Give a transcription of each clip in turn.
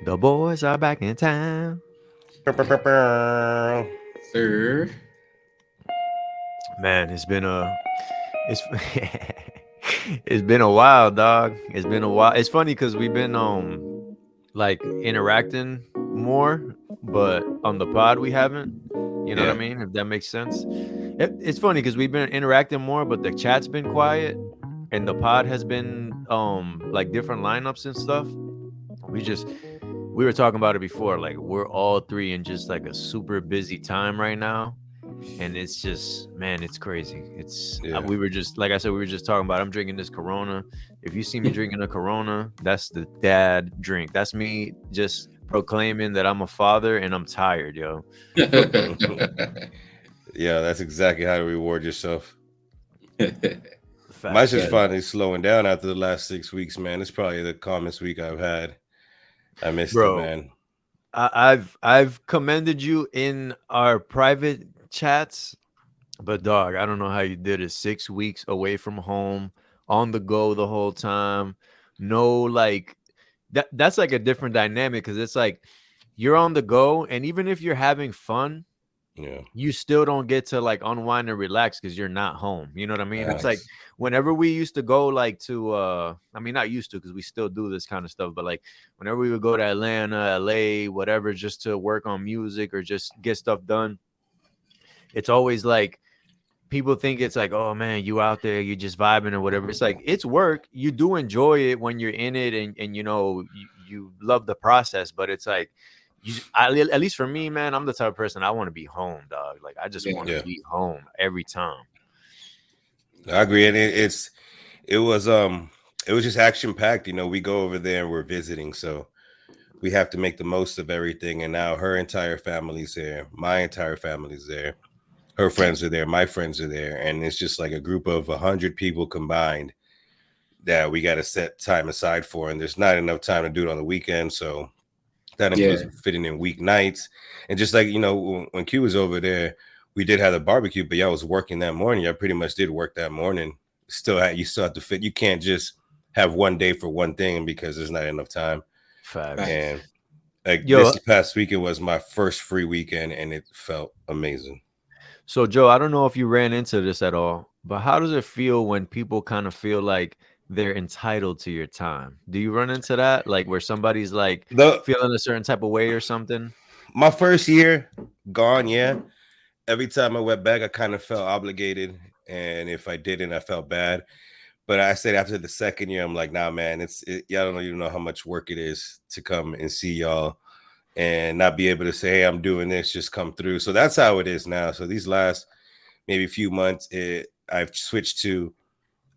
The boys are back in town. Sir. Man, it's it's been a while, dog. It's been a while. It's funny because we've been like interacting more, but on the pod we haven't. You know what I Yeah. mean? If that makes sense. It's funny because we've been interacting more, but the chat's been quiet, and the pod has been like different lineups and stuff. We just we were talking about it before. Like we're all three in just like a super busy time right now, and it's just man, it's crazy. It's Yeah. we were just like I said, we were just talking about. I'm drinking this Corona. If you see me drinking a Corona, that's the dad drink. That's me just proclaiming that I'm a father and I'm tired, yo. Yeah, that's exactly how to reward yourself. Mine's Facts, just Yeah. finally slowing down after the last 6 weeks, man. It's probably the calmest week I've had. I missed it, bro. man. I've commended you in our private chats, but dog, I don't know how you did it. 6 weeks away from home, on the go the whole time. No, like that's like a different dynamic because it's like you're on the go, and even if you're having fun, Yeah. you still don't get to like unwind and relax because you're not home. You know what I mean? It's like Facts. whenever we used to go like to I mean not used to because we still do this kind of stuff, but like whenever we would go to Atlanta, LA, whatever, just to work on music or just get stuff done, it's always like people think it's like, oh man, you out there, you just vibing or whatever. It's like it's work. You do enjoy it when you're in it, and you know you love the process. But it's like, at least for me, man, I'm the type of person I want to be home, dog. Like I just Yeah. want to Yeah. be home every time. I agree. And it was it was just action packed. We go over there and we're visiting, so we have to make the most of everything. And now her entire family's there, my entire family's there, her friends are there, my friends are there, and it's just like a group of 100 people combined that we got to set time aside for. And there's not enough time to do it on the weekend, so that includes Yeah. fitting in weeknights. And just like when Q was over there, we did have a barbecue, but y'all was working that morning. Y'all pretty much did work that morning. You still have to fit. You can't just have one day for one thing because there's not enough time. Facts. Facts. And like Yo, this past weekend was my first free weekend, and it felt amazing. so Joe, I don't know if you ran into this at all, but how does it feel when people kind of feel like they're entitled to your time? Do you run into that? Like where somebody's like The feeling a certain type of way or something? My first year gone, yeah. Every time I went back, I kind of felt obligated, and if I didn't, I felt bad. But I said after the second year, I'm like, nah, man, y'all don't even know how much work it is to come and see y'all and not be able to say, hey, I'm doing this, just come through. So that's how it is now. So these last maybe few months, I've switched to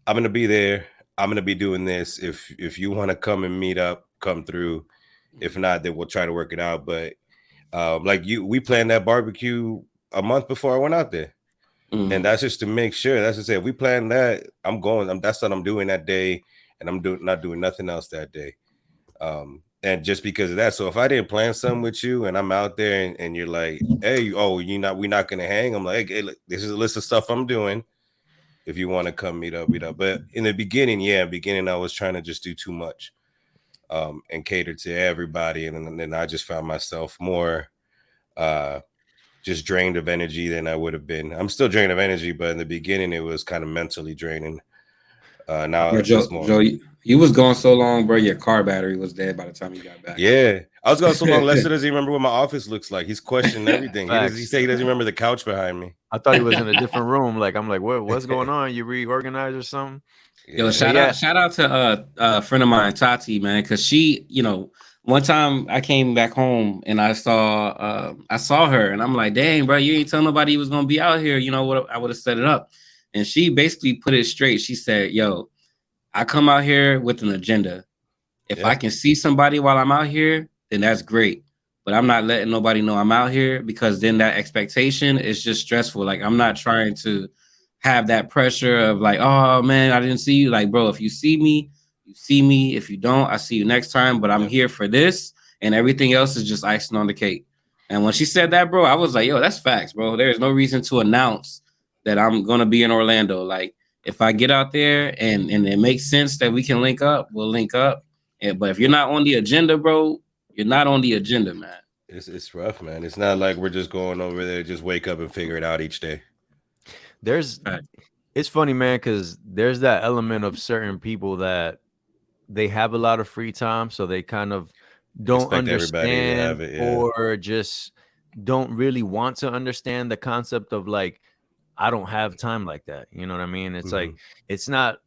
I'm gonna be there. I'm gonna be doing this. If you want to come and meet up, come through. If not, then we'll try to work it out. But we planned that barbecue a month before I went out there. And Mhm. that's just to make sure. That's to say, if we plan that, I'm going. That's what I'm doing that day, and I'm not doing nothing else that day. And just because of that, so if I didn't plan something with you, and I'm out there, and you're like, "Hey, oh, we're not gonna hang." I'm like, "Hey, look, this is a list of stuff I'm doing. If you want to come meet up, meet up." But in the beginning, I was trying to just do too much, and cater to everybody, and then I just found myself more, uh, just drained of energy than I would have been. I'm still drained of energy, but in the beginning it was kind of mentally draining. Now Bro, it's Joe, more. Joe, you was gone so long, bro. Your car battery was dead by the time you got back. Yeah, I was gone so long. Lester doesn't even remember what my office looks like. He's questioning everything. He Facts. say he doesn't remember the couch behind me. I thought he was in a different room. Like I'm like, what's going on? You reorganized or something? Yo, Yeah, But yeah, shout out to a friend of mine, Tati, man, because she, one time I came back home and I saw her and I'm like, dang, bro, you ain't tell nobody you was gonna be out here. You know what? I would have set it up. And she basically put it straight. She said, yo, I come out here with an agenda. If I yeah, can see somebody while I'm out here, then that's great. But I'm not letting nobody know I'm out here because then that expectation is just stressful. Like I'm not trying to have that pressure of like, oh man, I didn't see you. Like, bro, if you see me, you see me. If you don't, I see you next time. But I'm yeah. here for this, and everything else is just icing on the cake. And when she said that, bro, I was like, yo, that's facts, bro. There's no reason to announce that I'm gonna be in Orlando. Like, if I get out there and it makes sense that we can link up, we'll link up. But if you're not on the agenda, bro, You're not on the agenda, man. It's rough, man. It's not like we're just going over there, just wake up and figure it out each day. There's Right. it's funny, man, because there's that element of certain people that they have a lot of free time, so they kind of don't Expect everybody to understand have it. Yeah. or just don't really want to understand the concept of like, I don't have time like that. You know what I mean? It's like Mhm. it's not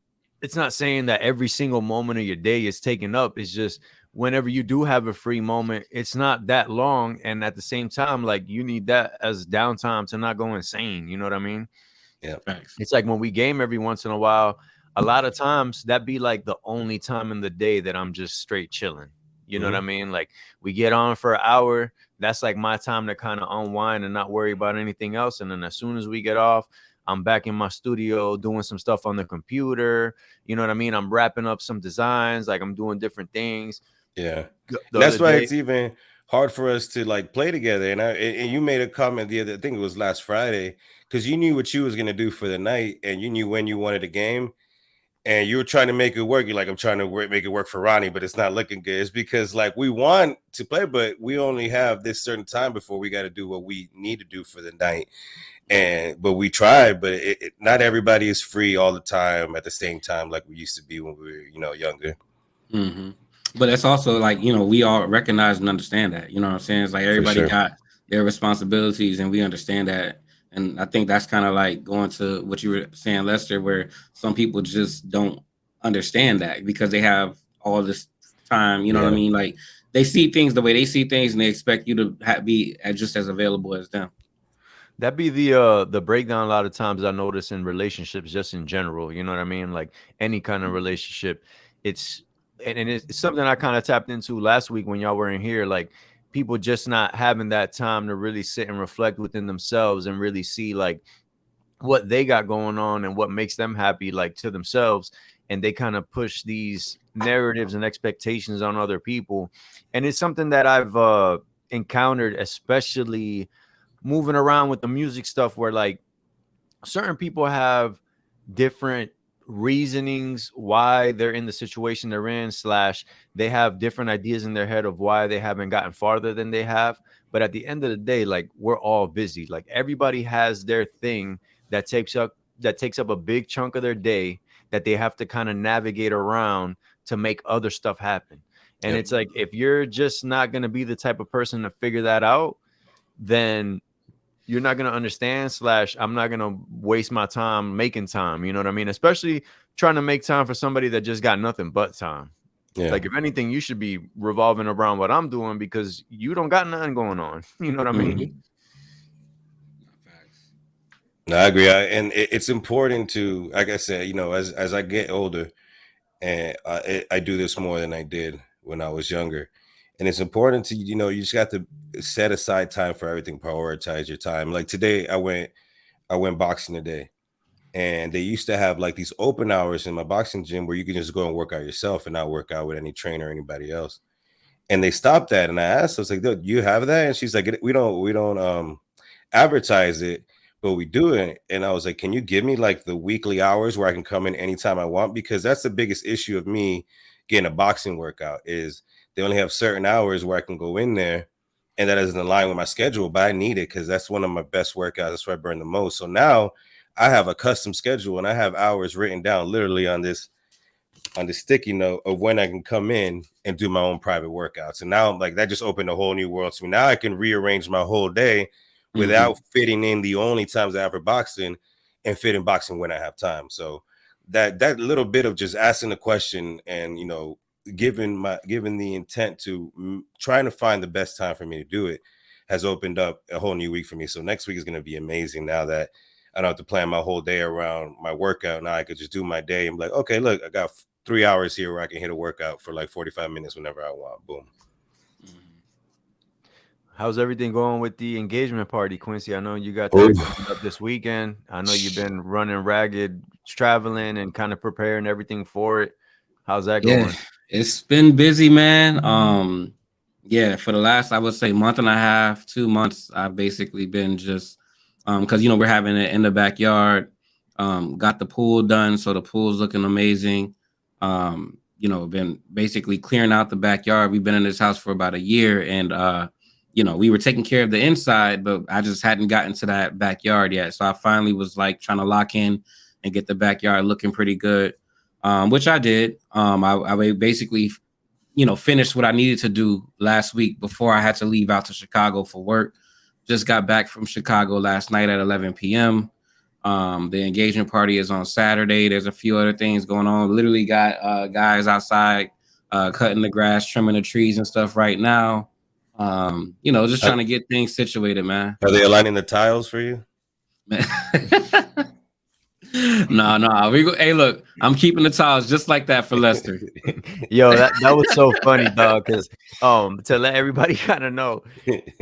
it's not saying that every single moment of your day is taken up. It's just whenever you do have a free moment, it's not that long. And at the same time, like you need that as downtime to not go insane. You know what I mean? Yeah. Thanks. It's like when we game every once in a while, a lot of times that be like the only time in the day that I'm just straight chilling. You know what I Mhm. mean? Like we get on for an hour. That's like my time to kind of unwind and not worry about anything else. And then as soon as we get off, I'm back in my studio doing some stuff on the computer. You know what I mean? I'm wrapping up some designs, like I'm doing different things. Yeah. The other That's why day, it's even hard for us to like play together. And you made a comment the other, I think it was last Friday, because you knew what you was gonna do for the night, and you knew when you wanted a game, and you were trying to make it work. You're like, I'm trying to make it work for Ronnie, but it's not looking good. It's because like we want to play, but we only have this certain time before we got to do what we need to do for the night. And but we tried, but not everybody is free all the time at the same time like we used to be when we were, younger. Mm-hmm. But it's also like, we all recognize and understand that. You know what I'm saying? It's like For everybody sure. got their responsibilities, and we understand that. And I think that's kind of like going to what you were saying, Lester, where some people just don't understand that because they have all this time. You know what I Yeah. mean? Like they see things the way they see things, and they expect you to be just as available as them. that be the breakdown a lot of times I notice in relationships just in general. You know what I mean? Like any kind of relationship. It's and it's something I kind of tapped into last week when y'all were in here. Like people just not having that time to really sit and reflect within themselves and really see like what they got going on and what makes them happy, like to themselves. And they kind of push these narratives and expectations on other people. And it's something that I've encountered, especially moving around with the music stuff, where like certain people have different reasonings why they're in the situation they're in, slash they have different ideas in their head of why they haven't gotten farther than they have. But at the end of the day, like we're all busy. Like everybody has their thing that takes up a big chunk of their day that they have to kind of navigate around to make other stuff happen. And Yep. it's like if you're just not going to be the type of person to figure that out, then you're not going to understand, slash I'm not going to waste my time making time. You know what I mean? Especially trying to make time for somebody that just got nothing but time. Yeah. Like if anything, you should be revolving around what I'm doing because you don't got nothing going on. You know what I mean? Mm-hmm. Facts. No, I agree. And it's important to, like I said, as I get older, and I do this more than I did when I was younger. And it's important to, you just got to set aside time for everything, prioritize your time. Like today, I went boxing today, and they used to have like these open hours in my boxing gym where you can just go and work out yourself and not work out with any trainer or anybody else. And they stopped that, and I asked, I was like, "Dude, you have that?" And she's like, "We don't advertise it, but we do it." And I was like, "Can you give me like the weekly hours where I can come in anytime I want?" Because that's the biggest issue of me getting a boxing workout is they only have certain hours where I can go in there, and that doesn't align with my schedule. But I need it because that's one of my best workouts. That's where I burn the most. So now I have a custom schedule, and I have hours written down literally on the sticky note of when I can come in and do my own private workouts. And now like that just opened a whole new world to me. Now I can rearrange my whole day Mm-hmm. without fitting in the only times I have for boxing and fit in boxing when I have time. So that little bit of just asking the question and giving the intent to trying to find the best time for me to do it has opened up a whole new week for me. So next week is going to be amazing now that I don't have to plan my whole day around my workout. Now I could just do my day and be like, okay, look, I got 3 hours here where I can hit a workout for like 45 minutes whenever I want. Boom. How's everything going with the engagement party, Quincy? I know you got Oh, that coming up this weekend. I know you've been running ragged, traveling and kind of preparing everything for it. How's that Yeah, going? it's been busy, man. Yeah, for the last, I would say, month and a half, 2 months, I've basically been just because we're having it in the backyard. Got the pool done, so the pool's looking amazing. you know, been basically clearing out the backyard. We've been in this house for about a year, and you know, we were taking care of the inside, but I just hadn't gotten to that backyard yet. So I finally was like trying to lock in and get the backyard looking pretty good, which I did. I basically, you know, finished what I needed to do last week before I had to leave out to Chicago for work. Just got back from Chicago last night at 11 p.m. The engagement party is on Saturday. There's a few other things going on. Literally got guys outside cutting the grass, trimming the trees and stuff right now. You know, just trying to get things situated, man. Are they aligning the tiles for you? No. Hey, look, I'm keeping the tiles just like that for Lester. Yo, that was so funny, dog. Because to let everybody kind of know,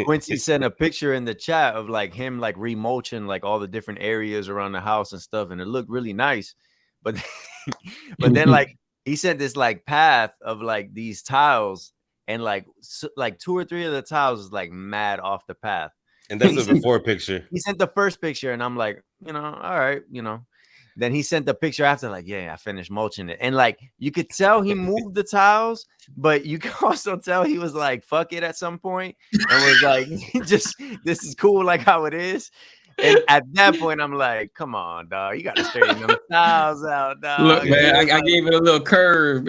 Quincy sent a picture in the chat of like him like remulching like all the different areas around the house and stuff, and it looked really nice. But then like he sent this like path of like these tiles, and like 2 or 3 of the tiles is like mad off the path. And that's the before picture. He sent the first picture, and I'm like, you know, all right, you know. Then he sent the picture after, like, yeah, I finished mulching it. And like you could tell he moved the tiles, but you can also tell he was like, fuck it at some point, and was like, just this is cool, like how it is. And at that point, I'm like, come on, dog, you gotta straighten them tiles out, dog. Look, man, I gave it a little curve.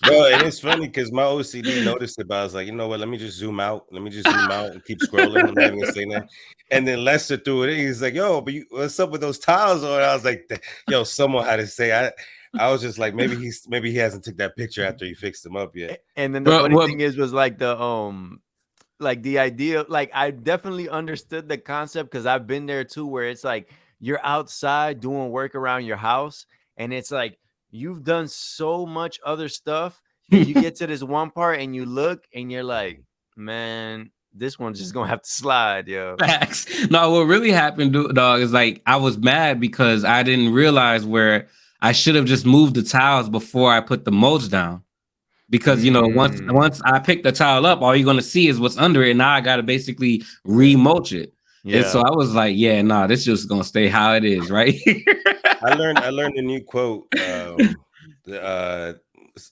Bro, and it's funny because my OCD noticed it, but I was like, you know what? Let me just zoom out. Let me just zoom out and keep scrolling. I'm not even gonna say that. And then Lester threw it in. He's like, yo, but what's up with those tiles on? I was like, yo, someone had to say. I was just like, maybe he hasn't took that picture after he fixed them up yet. And then the funny thing was like the idea, like I definitely understood the concept because I've been there too, where it's like you're outside doing work around your house, and it's like you've done so much other stuff that you get to this one part and you look and you're like, man, this one's just gonna have to slide, yo. Facts. No, what really happened, dog, is like I was mad because I didn't realize where I should have just moved the tiles before I put the mulch down. Because you know, once I pick the tile up, all you're gonna see is what's under it. And now I gotta basically remulch it. Yeah. And so I was like, yeah, nah, this just gonna stay how it is, right? I learned a new quote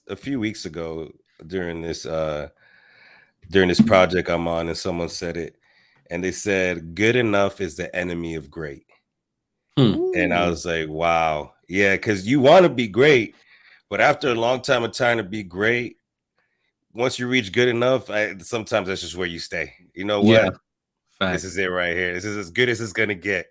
a few weeks ago during this project I'm on, and someone said it, and they said, "Good enough is the enemy of great." And I was like, wow, yeah, because you want to be great, but after a long time of trying to be great, once you reach good enough, sometimes that's just where you stay. You know what? Yeah. This is it right here. This is as good as it's gonna get.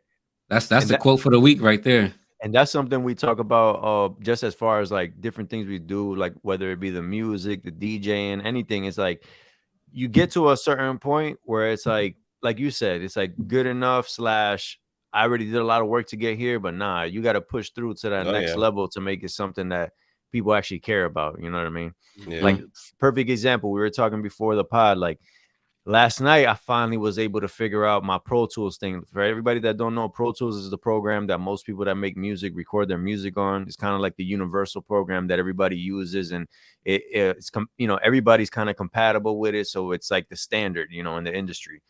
That's the quote for the week right there. And that's something we talk about just as far as like different things we do, like whether it be the music, the DJing, anything. It's like you get to a certain point where it's like you said, it's like good enough / I already did a lot of work to get here, but nah, you got to push through to that next level to make it something that people actually care about. You know what I mean? Yeah. Like perfect example, we were talking before the pod, like last night, I finally was able to figure out my Pro Tools thing. For everybody that don't know, Pro Tools is the program that most people that make music record their music on. It's kind of like the universal program that everybody uses, and it's you know, everybody's kind of compatible with it, so it's like the standard, you know, in the industry.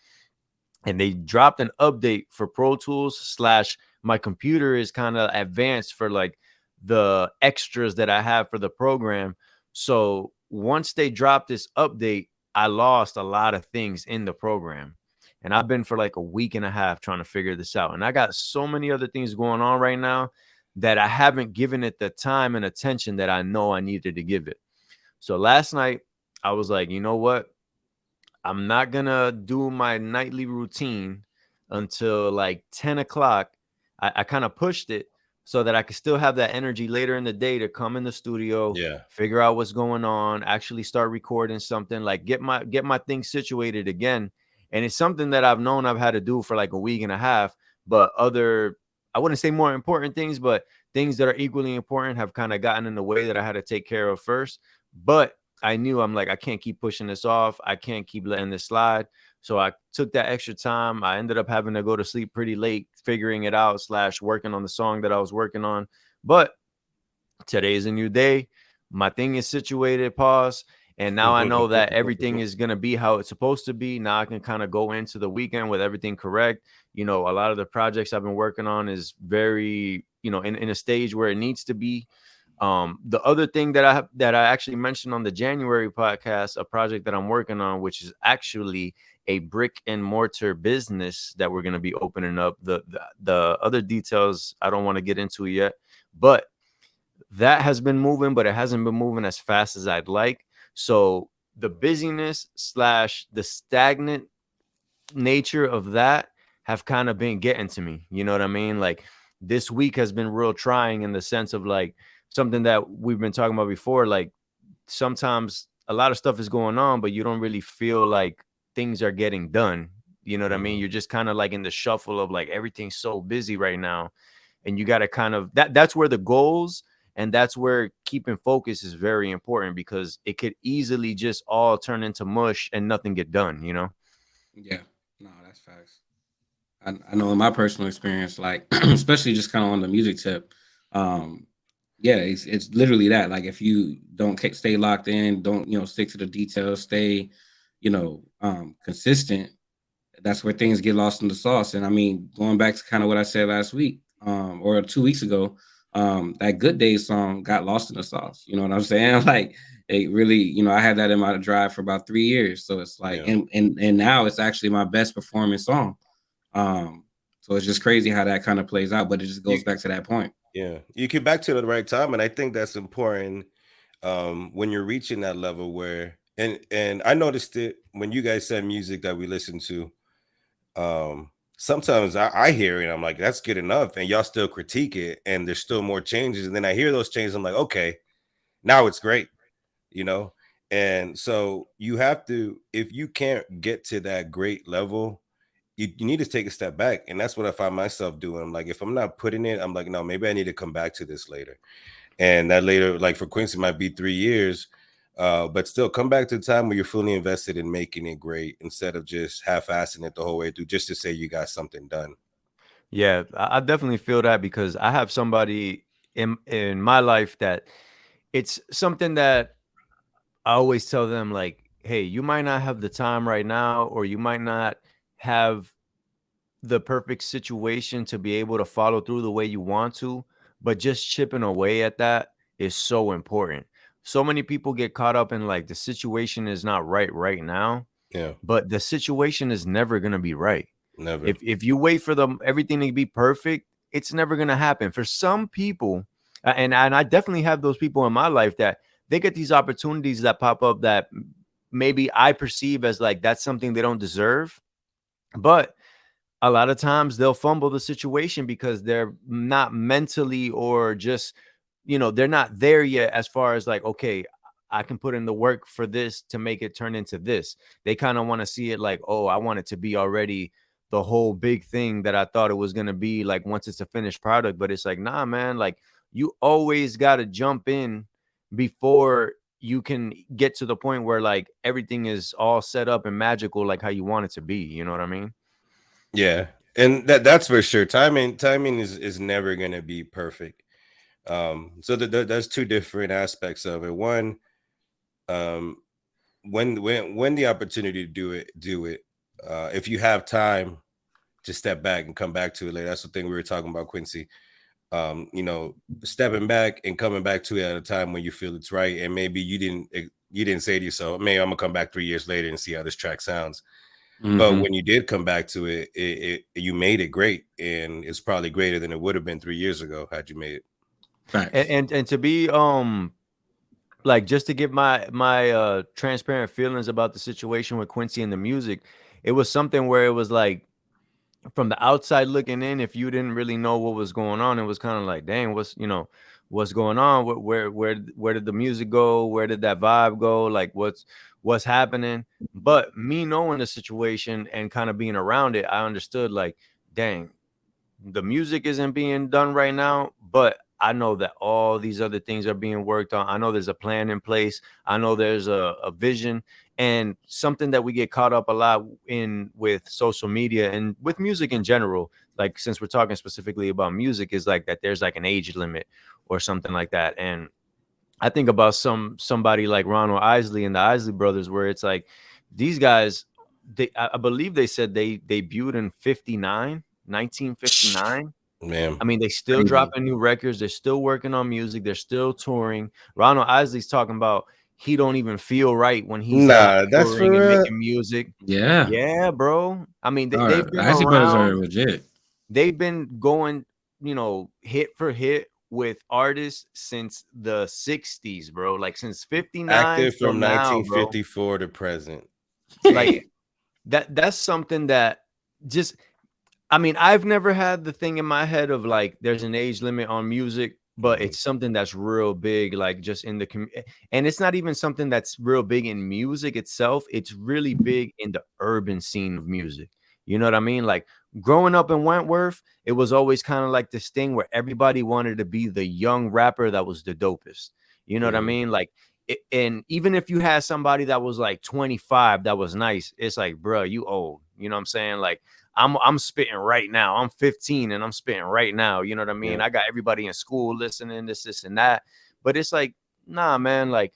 And they dropped an update for Pro Tools / my computer is kind of advanced for like the extras that I have for the program. So once they dropped this update, I lost a lot of things in the program, and I've been for like a week and a half trying to figure this out. And I got so many other things going on right now that I haven't given it the time and attention that I know I needed to give it. So last night I was like, you know what? I'm not going to do my nightly routine until like 10 o'clock. I kind of pushed it so that I could still have that energy later in the day to come in the studio, figure out what's going on, actually start recording something, like get my things situated again. And it's something that I've known I've had to do for like a week and a half, but other, I wouldn't say more important things, but things that are equally important have kind of gotten in the way that I had to take care of first. But I knew, I'm like, I can't keep pushing this off. I can't keep letting this slide. So I took that extra time. I ended up having to go to sleep pretty late, figuring it out / working on the song that I was working on. But today's a new day. My thing is situated, pause. And now I know that everything is going to be how it's supposed to be. Now I can kind of go into the weekend with everything correct. You know, a lot of the projects I've been working on is very, you know, in a stage where it needs to be. The other thing that I actually mentioned on the January podcast, a project that I'm working on, which is actually a brick and mortar business that we're going to be opening up. The other details I don't want to get into yet, but that has been moving, but it hasn't been moving as fast as I'd like. So the busyness slash the stagnant nature of that have kind of been getting to me. You know what I mean? Like this week has been real trying in the sense of like something that we've been talking about before. Like sometimes a lot of stuff is going on, but you don't really feel like things are getting done. You know what I mean? You're just kind of like in the shuffle of like everything's so busy right now. And you got to kind of that's where the goals and that's where keeping focus is very important because it could easily just all turn into mush and nothing get done, you know? Yeah, no, that's facts. I know in my personal experience, like especially just kind of on the music tip, um, yeah, it's literally that. Like if you don't stay locked in, don't stick to the details, stay consistent. That's where things get lost in the sauce. And I mean, going back to kind of what I said last week, or 2 weeks ago, that Good Day song got lost in the sauce. You know what I'm saying? Like it really, I had that in my drive for about 3 years. So it's like, Yeah. and now it's actually my best performing song. So it's just crazy how that kind of plays out, but it just goes back to that point. Yeah, you get back to the right time, and I think that's important when you're reaching that level where, and I noticed it when you guys send music that we listen to. Sometimes I hear it, and I'm like, that's good enough, and y'all still critique it, and there's still more changes, and then I hear those changes, I'm like, okay, now it's great, you know. And so you have to, if you can't get to that great level, you need to take a step back. And that's what I find myself doing. I'm like, if I'm not putting it, I'm like, no, maybe I need to come back to this later. And that later, like for Quincy, might be 3 years. But still come back to the time where you're fully invested in making it great instead of just half-assing it the whole way through just to say you got something done. Yeah, I definitely feel that because I have somebody in my life that it's something that I always tell them like, hey, you might not have the time right now, or you might not have the perfect situation to be able to follow through the way you want to, but just chipping away at that is so important. So many people get caught up in like the situation is not right now, Yeah, but the situation is never going to be right. never. If you wait for them everything to be perfect, it's never going to happen. For some people, and I definitely have those people in my life that they get these opportunities that pop up that maybe I perceive as like that's something they don't deserve, but a lot of times they'll fumble the situation because they're not mentally or just, they're not there yet as far as like, okay, I can put in the work for this to make it turn into this. They kind of want to see it like, oh, I want it to be already the whole big thing that I thought it was going to be like once it's a finished product. But it's like, nah, man, like you always got to jump in before you can get to the point where like everything is all set up and magical, like how you want it to be. You know what I mean? Yeah. And that's for sure. Timing is never gonna be perfect. So there's two different aspects of it. One, um, when the opportunity to do it. If you have time to step back and come back to it later, that's the thing we were talking about, Quincy. Stepping back and coming back to it at a time when you feel it's right, and maybe you didn't say to yourself, "Maybe I'm gonna come back 3 years later and see how this track sounds." But Mm-hmm. when you did come back to it, you made it great, and it's probably greater than it would have been 3 years ago had you made it. Facts. And to be like just to give my transparent feelings about the situation with Quincy and the music, it was something where it was like from the outside looking in, if you didn't really know what was going on, it was kind of like, dang, what's going on? Where did the music go? Where did that vibe go? Like what's happening? But me knowing the situation and kind of being around it, I understood like, dang, the music isn't being done right now, but I know that all these other things are being worked on. I know there's a plan in place. I know there's a vision, and something that we get caught up a lot in with social media and with music in general. Like since we're talking specifically about music, is like that there's like an age limit or something like that. And I think about somebody like Ronald Isley and the Isley brothers, where it's like these guys, I believe they said they debuted in 1959. Man, I mean, they still Crazy. dropping new records. They're still working on music. They're still touring. Ronald Isley's talking about he don't even feel right when he's not nah, that's for touring and real. making music. Yeah. Yeah, bro. I mean, All they've right. been Icy Brothers are around. legit. They've been going, hit for hit with artists since the 60s, bro. Like since 59 Active till from now, bro. 1954 to present. Like that's something that just I mean, I've never had the thing in my head of like there's an age limit on music, but it's something that's real big, like just in the and it's not even something that's real big in music itself. It's really big in the urban scene of music. You know what I mean? Like growing up in Wentworth, it was always kind of like this thing where everybody wanted to be the young rapper that was the dopest. You know what I mean? Like, and even if you had somebody that was like 25 that was nice, it's like, bro, you old. You know what I'm saying? Like, I'm spitting right now. I'm 15 and I'm spitting right now. You know what I mean? Yeah. I got everybody in school listening this and that. But it's like, nah, man, like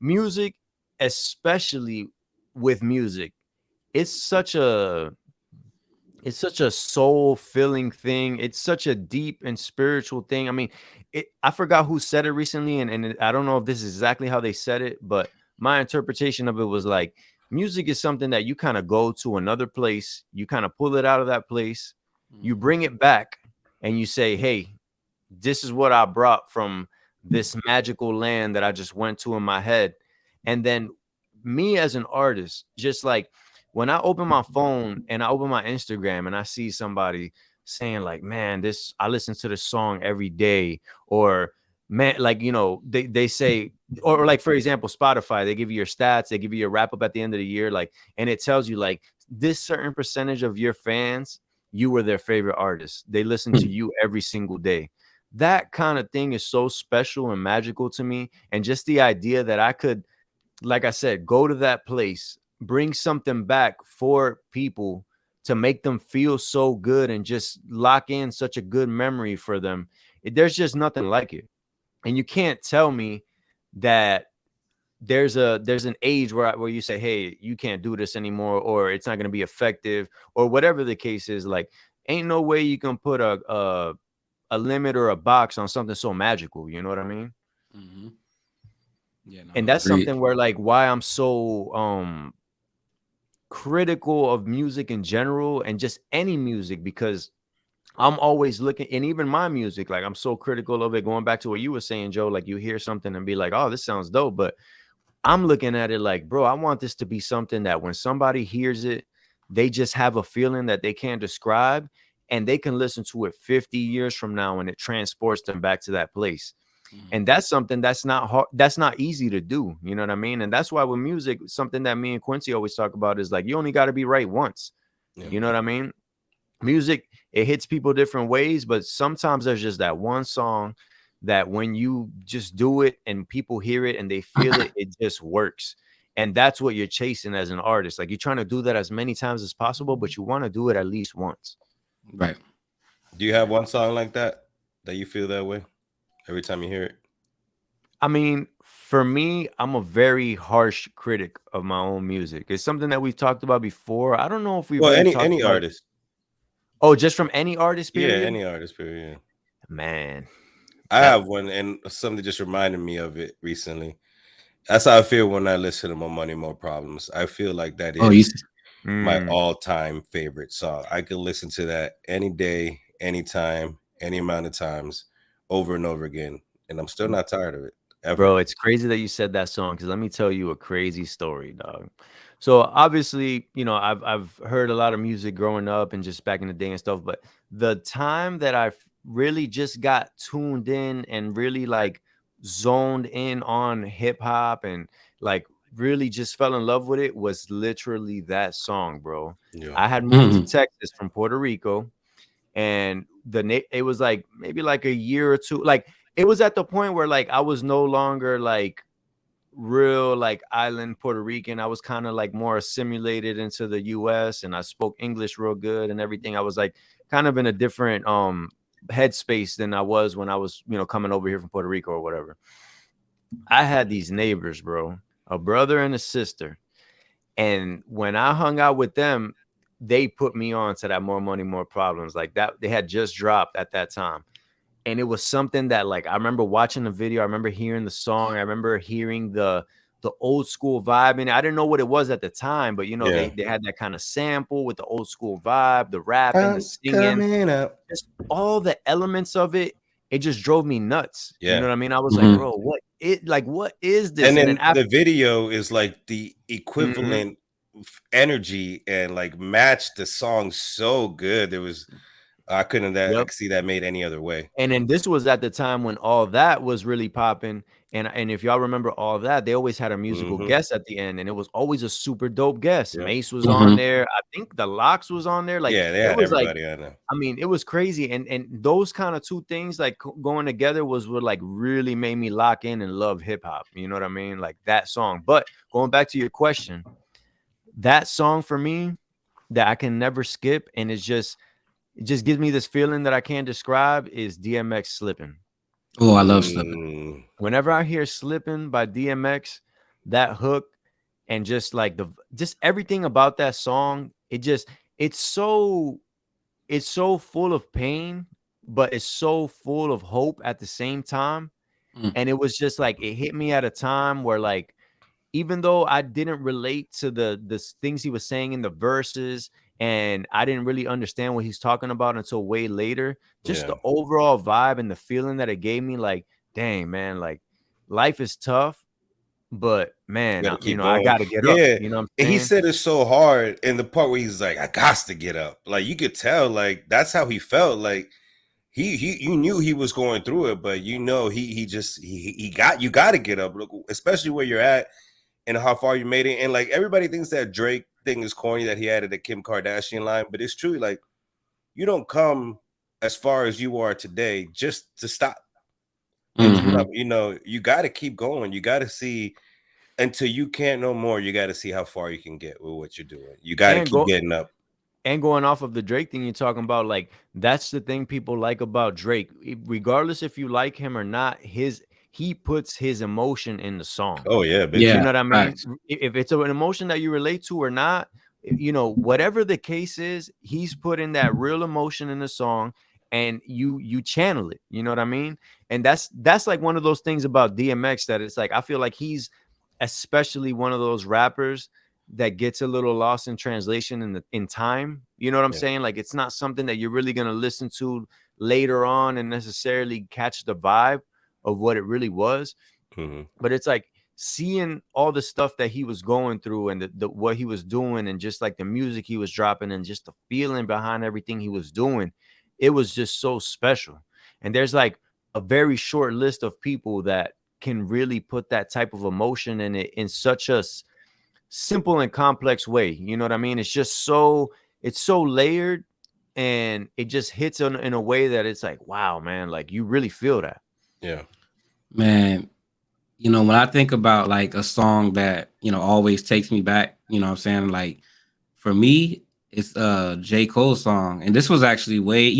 music, especially with music, it's such a soul filling thing. It's such a deep and spiritual thing. I mean, I forgot who said it recently, and I don't know if this is exactly how they said it, but my interpretation of it was like music is something that you kind of go to another place, you kind of pull it out of that place, you bring it back, and you say, hey, this is what I brought from this magical land that I just went to in my head. And then me as an artist, just like when I open my phone and I open my Instagram and I see somebody saying like, man, this, I listen to this song every day, or man, like, they say, or like, for example, Spotify, they give you your stats, they give you your wrap up at the end of the year, like, and it tells you like this certain percentage of your fans, you were their favorite artist. They listen to you every single day. That kind of thing is so special and magical to me. And just the idea that I could, like I said, go to that place, bring something back for people to make them feel so good and just lock in such a good memory for them. There's just nothing like it. And you can't tell me that there's an age where you say, hey, you can't do this anymore, or it's not going to be effective, or whatever the case is. Like, ain't no way you can put a limit or a box on something so magical. You know what I mean? Mm-hmm. Yeah, no, And that's agreed. something where like why I'm so critical of music in general and just any music, because I'm always looking, and even my music, like I'm so critical of it. Going back to what you were saying, Joe, like you hear something and be like, oh, this sounds dope. But I'm looking at it like, bro, I want this to be something that when somebody hears it, they just have a feeling that they can't describe, and they can listen to it 50 years from now and it transports them back to that place. And that's something that's not hard, that's not easy to do. You know what I mean? And that's why with music, something that me and Quincy always talk about is like, you only got to be right once. Yeah. You know what I mean? Music, it hits people different ways, but sometimes there's just that one song that when you just do it and people hear it and they feel it, it just works. And that's what you're chasing as an artist. Like, you're trying to do that as many times as possible, but you want to do it at least once. Right. Do you have one song like that you feel that way every time you hear it? I mean, for me, I'm a very harsh critic of my own music. It's something that we've talked about before. I don't know if we've Well, really talked any about. artist. Oh, just from any artist, Yeah, period? any artist, period. Yeah. Man, I that, have one, and something just reminded me of it recently. That's how I feel when I listen to More Money, More Problems. I feel like that Oh, you is my mm, all-time favorite song. I could listen to that any day, anytime, any amount of times, over and over again, and I'm still not tired of it ever. bro, it's crazy that you said that song, because let me tell you a crazy story, dog. So obviously, I've heard a lot of music growing up and just back in the day and stuff, but the time that I really just got tuned in and really like zoned in on hip hop and like really just fell in love with it was literally that song, bro. Yeah. I had moved to Texas from Puerto Rico, and it was like maybe like a year or two. Like, it was at the point where like I was no longer like real like island Puerto Rican. I was kind of like more assimilated into the US, and I spoke English real good and everything. I was like kind of in a different headspace than I was when I was, coming over here from Puerto Rico or whatever. I had these neighbors, bro, a brother and a sister. And when I hung out with them, they put me on to that More Money, More Problems. Like that, they had just dropped at that time. And it was something that, like, I remember watching the video, I remember hearing the song, I remember hearing the old school vibe. And I didn't know what it was at the time, but you know, they had that kind of sample with the old school vibe, the rapping, the singing, just all the elements of it. It just drove me nuts. You know what I mean? I was like, bro, what is this? And then the video is like the equivalent energy and like matched the song so good. There was, I couldn't see that made any other way. And then this was at the time when All That was really popping. And if y'all remember All That, they always had a musical guest at the end, and it was always a super dope guest. Mace was on there. I think the Locks was on there. Like, they had everybody on there. I mean, it was crazy. And those kind of two things like going together was what like really made me lock in and love hip hop. You know what I mean? Like that song. But going back to your question, that song for me that I can never skip, and it just gives me this feeling that I can't describe, is DMX Slippin'. Oh, I love Slippin'. Whenever I hear Slippin' by DMX, that hook and just like just everything about that song, it's so full of pain, but it's so full of hope at the same time. And it was just like, it hit me at a time where, like, even though I didn't relate to the things he was saying in the verses, and I didn't really understand what he's talking about until way later, just the overall vibe and the feeling that it gave me, like, dang, man, like, life is tough, but man, I gotta get up. You know what I'm saying? And he said it so hard in the part where he's like, I got to get up. Like, you could tell, like, that's how he felt. Like, you knew he was going through it, but you know, you got to get up, especially where you're at and how far you made it. And like, everybody thinks that Drake thing is corny that he added a Kim Kardashian line, but it's true. Like, you don't come as far as you are today just to stop. You know, you got to keep going. You got to see until you can't no more. You got to see how far you can get with what you're doing. You got to keep getting up. And going off of the Drake thing you're talking about, like, that's the thing people like about Drake. Regardless if you like him or not, he puts his emotion in the song. Oh yeah, you know what I mean? Right. If it's an emotion that you relate to or not, you know, whatever the case is, he's putting that real emotion in the song, and you channel it. You know what I mean? And that's like one of those things about DMX that it's like, I feel like he's especially one of those rappers that gets a little lost in translation in time. You know what I'm saying? Like, it's not something that you're really going to listen to later on and necessarily catch the vibe of what it really was. But it's like seeing all the stuff that he was going through and the what he was doing, and just like the music he was dropping and just the feeling behind everything he was doing, it was just so special. And there's like a very short list of people that can really put that type of emotion in it in such a simple and complex way. You know what I mean? It's just so layered, and it just hits in a way that it's like, wow, man, like, you really feel that. Yeah, man. You know, when I think about like a song that, you know, always takes me back, you know what I'm saying? Like, for me, it's J. Cole's song. And this was actually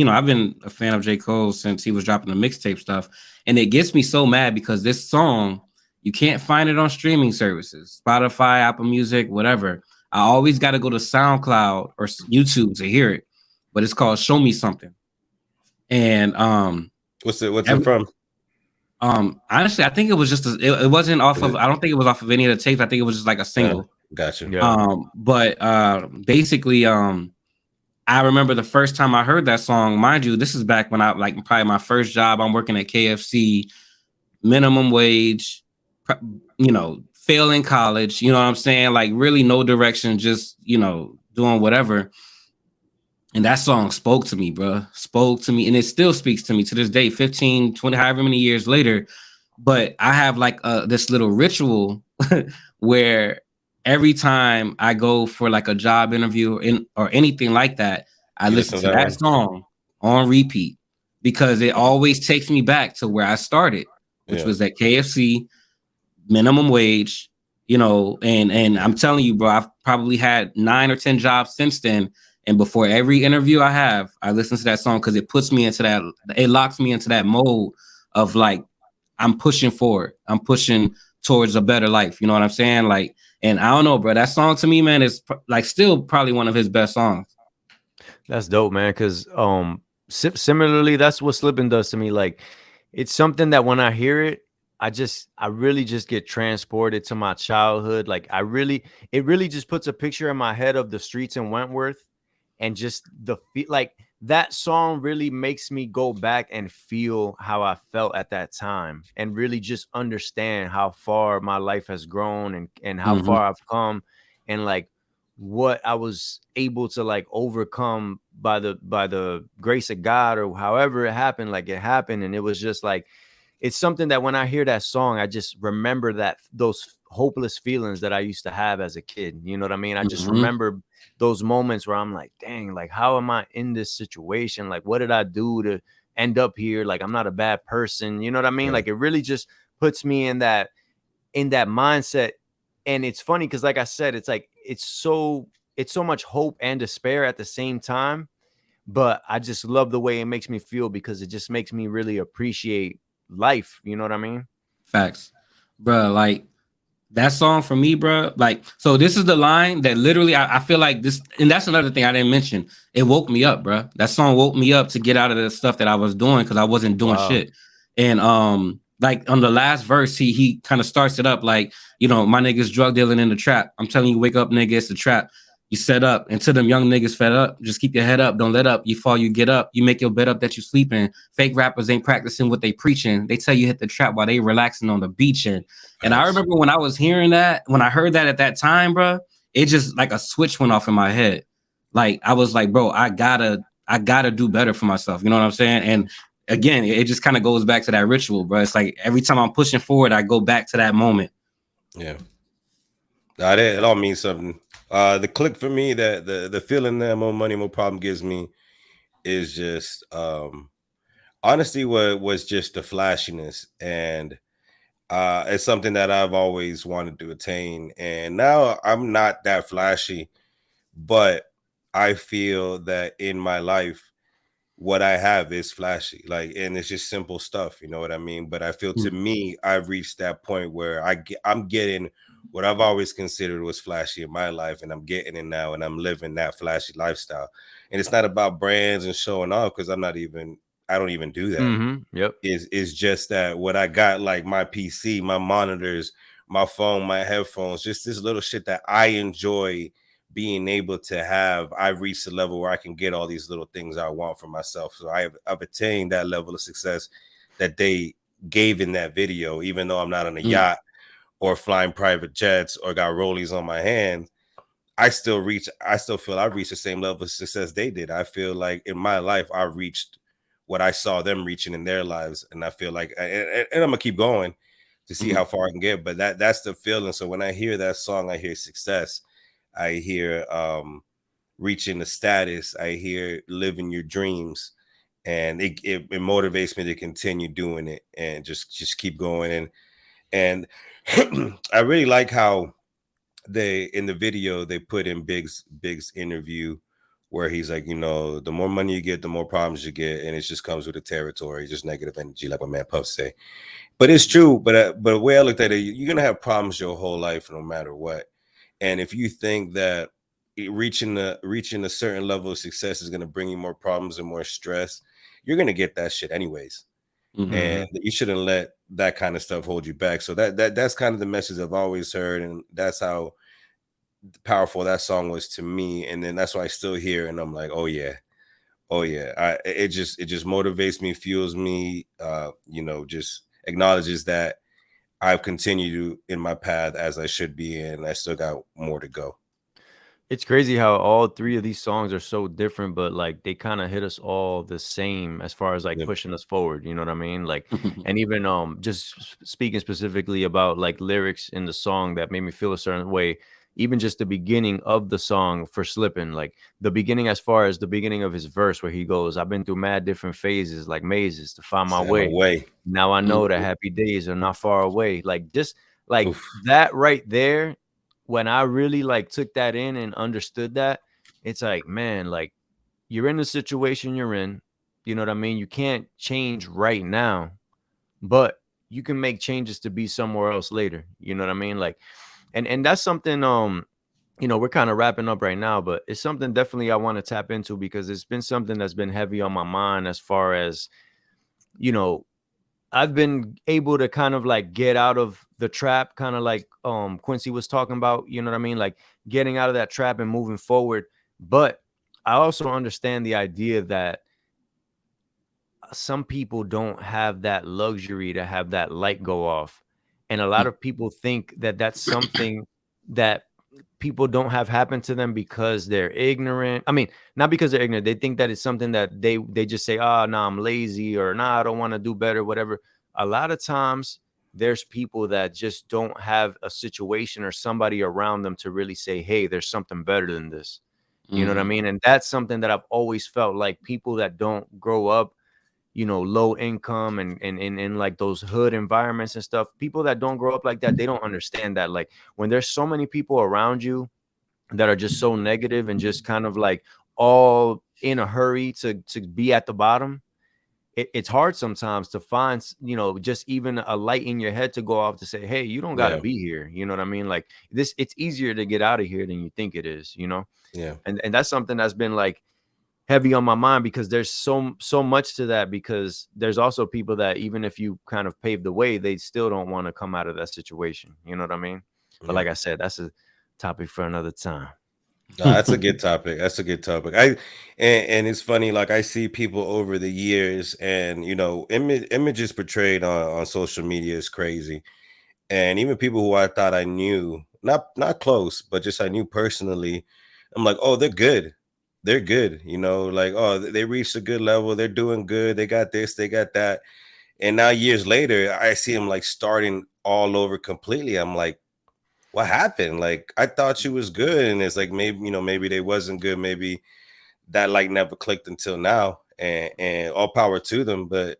I've been a fan of J. Cole since he was dropping the mixtape stuff. And it gets me so mad because this song, you can't find it on streaming services, Spotify, Apple Music, whatever. I always got to go to SoundCloud or YouTube to hear it. But it's called Show Me Something. And what's it from? Honestly, I think it was just it wasn't off of. I don't think it was off of any of the tapes. I think it was just like a single. Gotcha. But basically, I remember the first time I heard that song. Mind you, this is back when I probably my first job. I'm working at KFC, minimum wage, you know, failing college. You know what I'm saying? Like, really no direction, just, you know, doing whatever. And that song spoke to me, bro. Spoke to me. And it still speaks to me to this day, 15, 20, however many years later. But I have like this little ritual where every time I go for like a job interview or anything like that, I listen to that song on repeat, because it always takes me back to where I started, which was at KFC, minimum wage, you know, and I'm telling you, bro, I've probably had 9 or 10 jobs since then. And before every interview I have, I listen to that song because it puts me into that, it locks me into that mode of like, I'm pushing forward. I'm pushing towards a better life. You know what I'm saying? Like, And I don't know, bro. That song to me, man, is like still probably one of his best songs. That's dope, man. Because similarly, that's what Slippin' does to me. Like, it's something that when I hear it, I really just get transported to my childhood. Like, it really just puts a picture in my head of the streets in Wentworth, and just like that song really makes me go back and feel how I felt at that time, and really just understand how far my life has grown, and how far I've come, and like what I was able to like overcome by the grace of God, or however it happened. Like, it happened, and it was just like, it's something that when I hear that song, I just remember those hopeless feelings that I used to have as a kid. You know what I mean? I just remember those moments where I'm like, dang, like, how am I in this situation? Like, what did I do to end up here? Like, I'm not a bad person. You know what I mean? Yeah. Like, it really just puts me in that mindset. And it's funny because, like I said, it's like it's so much hope and despair at the same time. But I just love the way it makes me feel, because it just makes me really appreciate life. You know what I mean? Facts, bro. Like that song for me, bro. Like, so this is the line that literally I feel like this, and that's another thing I didn't mention. It woke me up, bro. That song woke me up to get out of the stuff that I was doing because I wasn't doing Wow. shit. And like on the last verse, he kind of starts it up like, you know, my niggas drug dealing in the trap. I'm telling you, wake up, nigga, it's the trap. You set up, and to them young niggas fed up. Just keep your head up, don't let up. You fall, you get up. You make your bed up that you sleeping. Fake rappers ain't practicing what they preaching. They tell you hit the trap while they relaxing on the beach. And I remember when I was hearing that, when I heard that at that time, bro, it just like a switch went off in my head. Like I was like, bro, I gotta do better for myself. You know what I'm saying? And again, it just kind of goes back to that ritual, bro. It's like every time I'm pushing forward, I go back to that moment. Yeah. It all means something. The click for me, that the feeling that more money, more problem gives me is just honestly what was just the flashiness. And it's something that I've always wanted to attain. And now I'm not that flashy, but I feel that in my life, what I have is flashy, like, and it's just simple stuff, you know what I mean? But I feel, to me, I've reached that point where I'm getting what I've always considered was flashy in my life, and I'm getting it now, and I'm living that flashy lifestyle. And it's not about brands and showing off, because I don't even do that. Yep. Is just that what I got, like my PC, my monitors, my phone, my headphones, just this little shit that I enjoy being able to have. I've reached a level where I can get all these little things I want for myself. So I've attained that level of success that they gave in that video, even though I'm not on a yacht or flying private jets or got rollies on my hands. I still feel I've reached the same level of success they did. I feel like in my life, I've reached what I saw them reaching in their lives. And I feel like, and I'm gonna keep going to see how far I can get. But that's the feeling. So when I hear that song, I hear success. I hear reaching the status. I hear living your dreams, and it motivates me to continue doing it and just keep going. And I really like how they, in the video, they put in Big's interview where he's like, you know, the more money you get, the more problems you get, and it just comes with the territory, just negative energy, like what man Puff say. But it's true. But the way I looked at it, you're gonna have problems your whole life, no matter what. And if you think that reaching a certain level of success is gonna bring you more problems and more stress, you're gonna get that shit anyways. And you shouldn't let that kind of stuff hold you back. So that's kind of the message I've always heard, and that's how powerful that song was to me. And then that's why I still hear, and I'm like, oh yeah. It just motivates me, fuels me, you know, just acknowledges that I've continued in my path as I should be, and I still got more to go. It's crazy how all three of these songs are so different, but like they kind of hit us all the same as far as like pushing us forward. You know what I mean? Like, and even just speaking specifically about like lyrics in the song that made me feel a certain way. Even just the beginning of the song for Slippin', like the beginning, as far as the beginning of his verse where he goes, "I've been through mad different phases, like mazes, to find my way. Now I know that happy days are not far away." Like just like that right there, when I really like took that in and understood that, it's like, man, like you're in the situation you're in. You know what I mean? You can't change right now, but you can make changes to be somewhere else later. You know what I mean? Like, And that's something we're kind of wrapping up right now, but it's something definitely I want to tap into because it's been something that's been heavy on my mind as far as, I've been able to kind of like get out of the trap, kind of like Quincy was talking about, you know what I mean? Like getting out of that trap and moving forward. But I also understand the idea that some people don't have that luxury to have that light go off. And a lot of people think that that's something that people don't have happen to them because they're ignorant. I mean, not because they're ignorant. They think that it's something that they just say, oh, no, I'm lazy, or nah, I don't want to do better, whatever. A lot of times there's people that just don't have a situation or somebody around them to really say, hey, there's something better than this. You know what I mean? And that's something that I've always felt like people that don't grow up, low income and in like those hood environments and stuff, people that don't grow up like that, they don't understand that. Like when there's so many people around you that are just so negative and just kind of like all in a hurry to be at the bottom, it's hard sometimes to find, just even a light in your head to go off to say, hey, you don't got to be here. You know what I mean? Like this, it's easier to get out of here than you think it is, Yeah. And that's something that's been like heavy on my mind because there's so much to that, because there's also people that even if you kind of pave the way, they still don't want to come out of that situation. You know what I mean? But like I said, that's a topic for another time. No, that's a good topic. That's a good topic. And it's funny, like I see people over the years, and images portrayed on social media is crazy. And even people who I thought I knew, not close, but just I knew personally, I'm like, oh, they're good. They're good, like, oh, they reached a good level, they're doing good, they got this, they got that. And now years later, I see them like starting all over completely. I'm like, what happened? Like, I thought she was good. And it's like, maybe they wasn't good. Maybe that like never clicked until now. And all power to them. But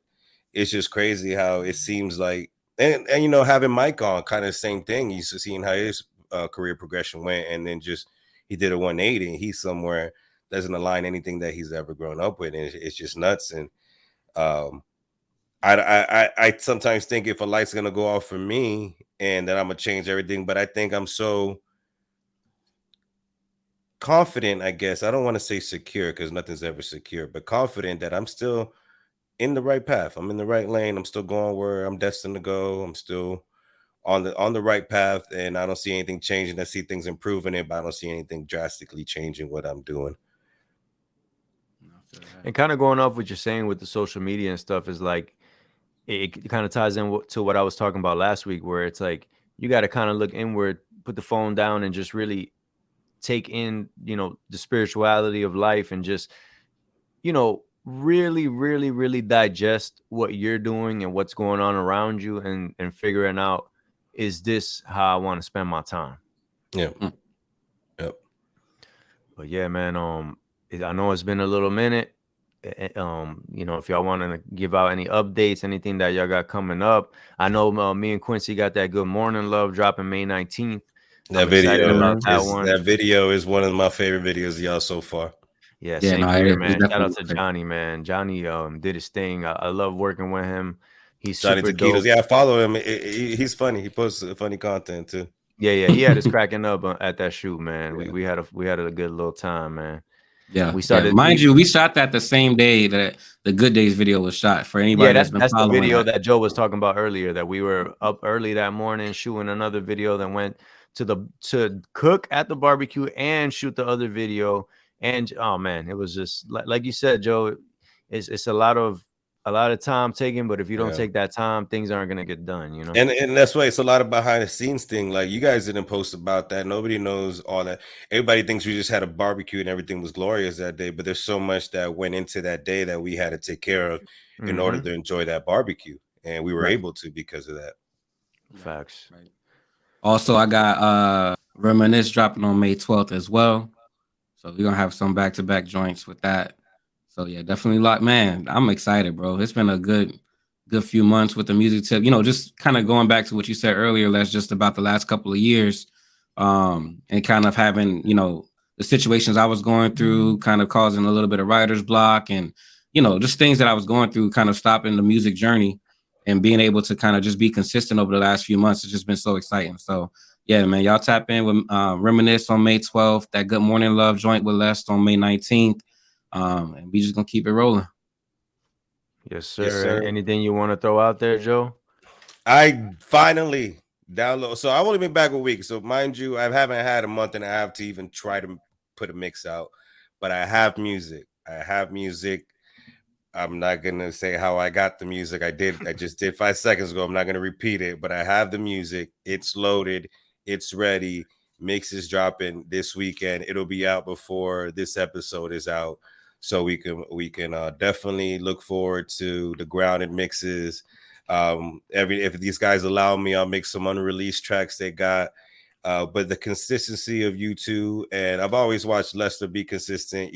it's just crazy how it seems like, and having Mike on, kind of same thing. He's seeing how his career progression went, and then just he did a 180, and he's somewhere doesn't align anything that he's ever grown up with, and it's just nuts. And I sometimes think if a light's gonna go off for me, and that I'm gonna change everything, but I think I'm so confident, I guess. I don't want to say secure because nothing's ever secure, but confident that I'm still in the right path. I'm in the right lane. I'm still going where I'm destined to go. I'm still on the right path, and I don't see anything changing. I see things improving it, but I don't see anything drastically changing what I'm doing. And kind of going off what you're saying with the social media and stuff is like, it kind of ties in to what I was talking about last week, where it's like, you got to kind of look inward, put the phone down, and just really take in, the spirituality of life, and just, really, really, really digest what you're doing and what's going on around you, and figuring out, is this how I want to spend my time? Yeah. Yep. But yeah, man, I know it's been a little minute. If y'all want to give out any updates, anything that y'all got coming up. I know me and Quincy got that Good Morning Love dropping May 19th. That video is one of my favorite videos of y'all so far. Yeah, same here, man. Shout out to Johnny, man. Johnny did his thing. I love working with him. He's Johnny super Taquitos. dope. Yeah, I follow him. He's funny. He posts funny content too. Yeah. He had us cracking up at that shoot, man. Yeah. We had a good little time, man. Yeah, we shot that the same day that the Good Days video was shot. For anybody that's the video that Joe was talking about earlier, that we were up early that morning shooting another video, then went to cook at the barbecue and shoot the other video. And oh man, it was just like you said, Joe, it's a lot of time taken, but if you don't take that time, things aren't gonna get done, And that's why it's a lot of behind the scenes thing. Like, you guys didn't post about that. Nobody knows all that. Everybody thinks we just had a barbecue and everything was glorious that day, but there's so much that went into that day that we had to take care of in order to enjoy that barbecue, and we were able to because of that. Facts. Right. Also, I got Reminisce dropping on May 12th as well, so we're gonna have some back-to-back joints with that. So yeah, definitely man, I'm excited, bro. It's been a good few months with the music tip. Just kind of going back to what you said earlier, that's just about the last couple of years, and kind of having, the situations I was going through kind of causing a little bit of writer's block, and, just things that I was going through kind of stopping the music journey, and being able to kind of just be consistent over the last few months has just been so exciting. So Yeah, man, y'all tap in with Reminisce on May 12th, that Good Morning Love joint with Les on May 19th. And we just gonna keep it rolling. Yes, sir. Yes, sir. Anything you want to throw out there, Joe? I finally download. So I've only been back a week. So mind you, I haven't had a month and a half to even try to put a mix out. But I have music. I'm not gonna say how I got the music. I just did 5 seconds ago. I'm not gonna repeat it, but I have the music. It's loaded. It's ready. Mix is dropping this weekend. It'll be out before this episode is out. So we can definitely look forward to the grounded mixes. If these guys allow me, I'll make some unreleased tracks they got. But the consistency of you two, and I've always watched Lester be consistent,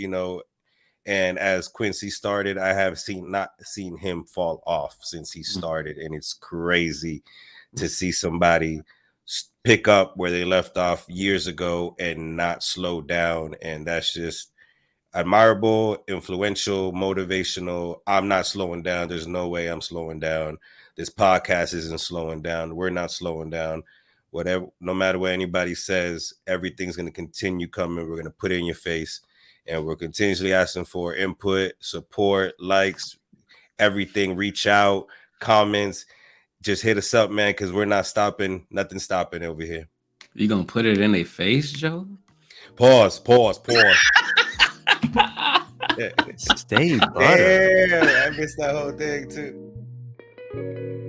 and as Quincy started, I have not seen him fall off since he started, and it's crazy to see somebody pick up where they left off years ago and not slow down, and that's just admirable, influential, motivational. I'm not slowing down. There's no way I'm slowing down. This podcast isn't slowing down. We're not slowing down. Whatever, no matter what anybody says, everything's going to continue coming. We're going to put it in your face, and we're continuously asking for input, support, likes, everything. Reach out, comments. Just hit us up, man, because we're not stopping. Nothing's stopping over here. You gonna put it in their face, Joe? Pause. Stay butter. Damn, I missed that whole thing too.